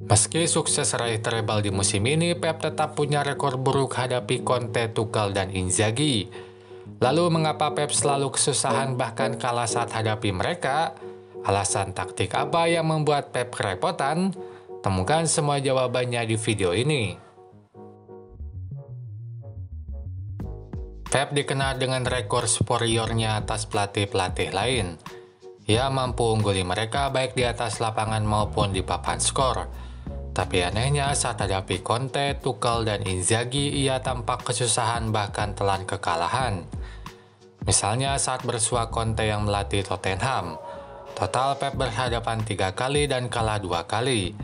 Meski sukses raih treble di musim ini, Pep tetap punya rekor buruk hadapi Conte, Tuchel, dan Inzaghi. Lalu mengapa Pep selalu kesusahan bahkan kalah saat hadapi mereka? Alasan taktik apa yang membuat Pep kerepotan? Temukan semua jawabannya di video ini. Pep dikenal dengan rekor superiornya atas pelatih-pelatih lain. Ia mampu ungguli mereka baik di atas lapangan maupun di papan skor. Tapi anehnya saat hadapi Conte, Tuchel, dan Inzaghi, ia tampak kesusahan bahkan telan kekalahan. Misalnya saat bersua Conte yang melatih Tottenham, total Pep berhadapan 3 kali dan kalah 2 kali.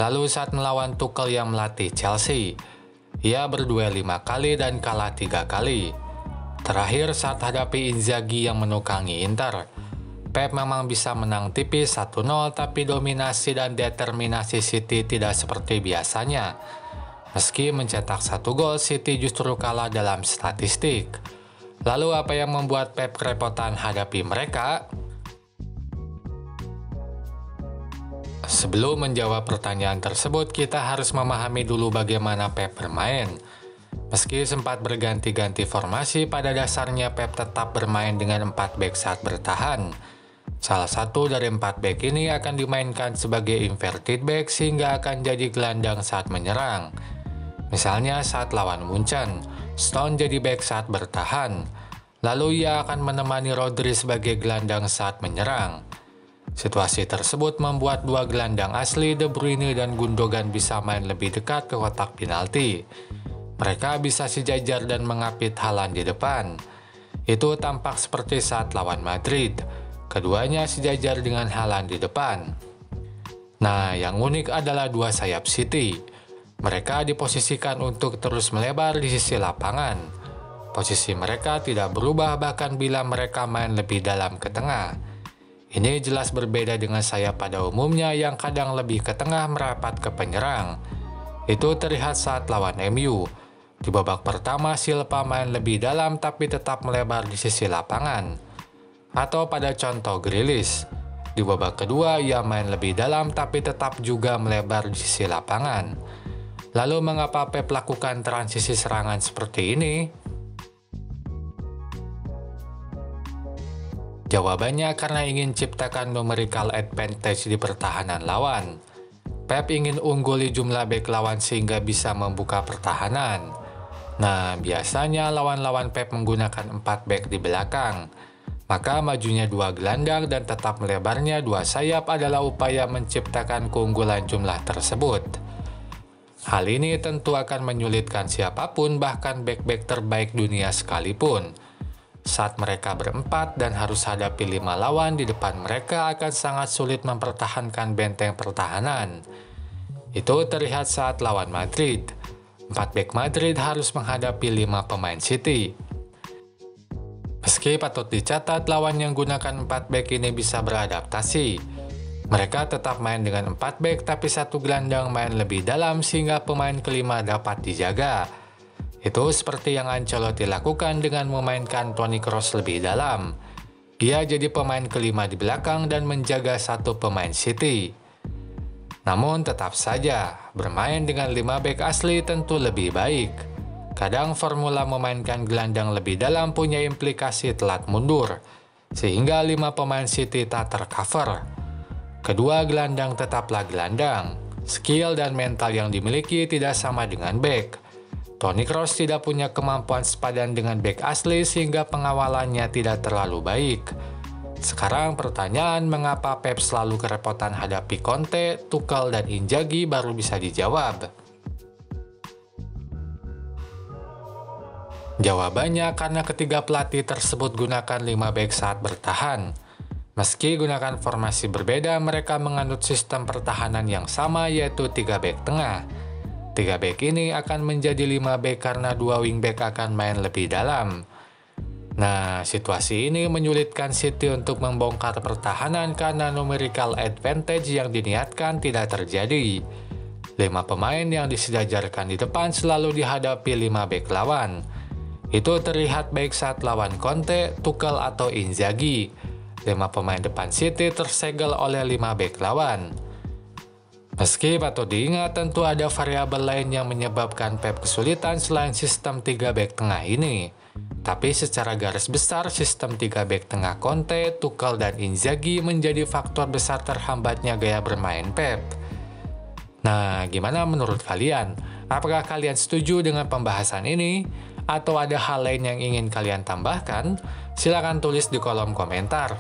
Lalu saat melawan Tuchel yang melatih Chelsea, ia berduel 5 kali dan kalah 3 kali. Terakhir saat hadapi Inzaghi yang menukangi Inter, Pep memang bisa menang tipis 1-0, tapi dominasi dan determinasi City tidak seperti biasanya. Meski mencetak 1 gol, City justru kalah dalam statistik. Lalu apa yang membuat Pep kerepotan hadapi mereka? Sebelum menjawab pertanyaan tersebut, kita harus memahami dulu bagaimana Pep bermain. Meski sempat berganti-ganti formasi, pada dasarnya Pep tetap bermain dengan 4 bek saat bertahan. Salah satu dari 4 bek ini akan dimainkan sebagai inverted back sehingga akan jadi gelandang saat menyerang. Misalnya saat lawan Munchen, Stone jadi bek saat bertahan. Lalu ia akan menemani Rodri sebagai gelandang saat menyerang. Situasi tersebut membuat 2 gelandang asli De Bruyne dan Gundogan bisa main lebih dekat ke kotak penalti. Mereka bisa sejajar dan mengapit Haaland di depan. Itu tampak seperti saat lawan Madrid. Keduanya sejajar dengan Haaland di depan. Nah, yang unik adalah 2 sayap City. Mereka diposisikan untuk terus melebar di sisi lapangan. Posisi mereka tidak berubah bahkan bila mereka main lebih dalam ke tengah. Ini jelas berbeda dengan sayap pada umumnya yang kadang lebih ke tengah merapat ke penyerang. Itu terlihat saat lawan MU. Di babak pertama, Silva main lebih dalam tapi tetap melebar di sisi lapangan. Atau pada contoh Grealish, di babak kedua ia main lebih dalam tapi tetap juga melebar di sisi lapangan. Lalu mengapa Pep lakukan transisi serangan seperti ini? Jawabannya karena ingin ciptakan numerical advantage di pertahanan lawan. Pep ingin ungguli jumlah bek lawan sehingga bisa membuka pertahanan. Nah, biasanya lawan-lawan Pep menggunakan 4 bek di belakang. Maka majunya 2 gelandang dan tetap melebarnya 2 sayap adalah upaya menciptakan keunggulan jumlah tersebut. Hal ini tentu akan menyulitkan siapapun, bahkan bek-bek terbaik dunia sekalipun. Saat mereka berempat dan harus hadapi 5 lawan di depan mereka, akan sangat sulit mempertahankan benteng pertahanan. Itu terlihat saat lawan Madrid. 4 bek Madrid harus menghadapi 5 pemain City. Meski patut dicatat, lawan yang gunakan 4 bek ini bisa beradaptasi. Mereka tetap main dengan 4 bek, tapi 1 gelandang main lebih dalam sehingga pemain kelima dapat dijaga. Itu seperti yang Ancelotti lakukan dengan memainkan Toni Kroos lebih dalam. Ia jadi pemain kelima di belakang dan menjaga 1 pemain City. Namun tetap saja, bermain dengan 5 bek asli tentu lebih baik. Kadang formula memainkan gelandang lebih dalam punya implikasi telat mundur, sehingga 5 pemain City tak tercover. Kedua gelandang tetaplah gelandang. Skill dan mental yang dimiliki tidak sama dengan bek. Toni Kroos tidak punya kemampuan sepadan dengan bek asli sehingga pengawalannya tidak terlalu baik. Sekarang pertanyaan mengapa Pep selalu kerepotan hadapi Conte, Tuchel, dan Inzaghi baru bisa dijawab. Jawabannya karena ketiga pelatih tersebut gunakan 5 bek saat bertahan. Meski gunakan formasi berbeda, mereka menganut sistem pertahanan yang sama, yaitu 3 bek tengah. 3 bek ini akan menjadi 5 bek karena 2 wingback akan main lebih dalam. Nah, situasi ini menyulitkan City untuk membongkar pertahanan karena numerical advantage yang diniatkan tidak terjadi. 5 pemain yang disejajarkan di depan selalu dihadapi 5 bek lawan. Itu terlihat baik saat lawan Conte, Tuchel, atau Inzaghi. 5 pemain depan City tersegel oleh 5 bek lawan. Meski patut diingat, tentu ada variabel lain yang menyebabkan Pep kesulitan selain sistem 3 bek tengah ini. Tapi secara garis besar, sistem 3 bek tengah Conte, Tuchel, dan Inzaghi menjadi faktor besar terhambatnya gaya bermain Pep. Nah, gimana menurut kalian? Apakah kalian setuju dengan pembahasan ini? Atau ada hal lain yang ingin kalian tambahkan? Silakan tulis di kolom komentar.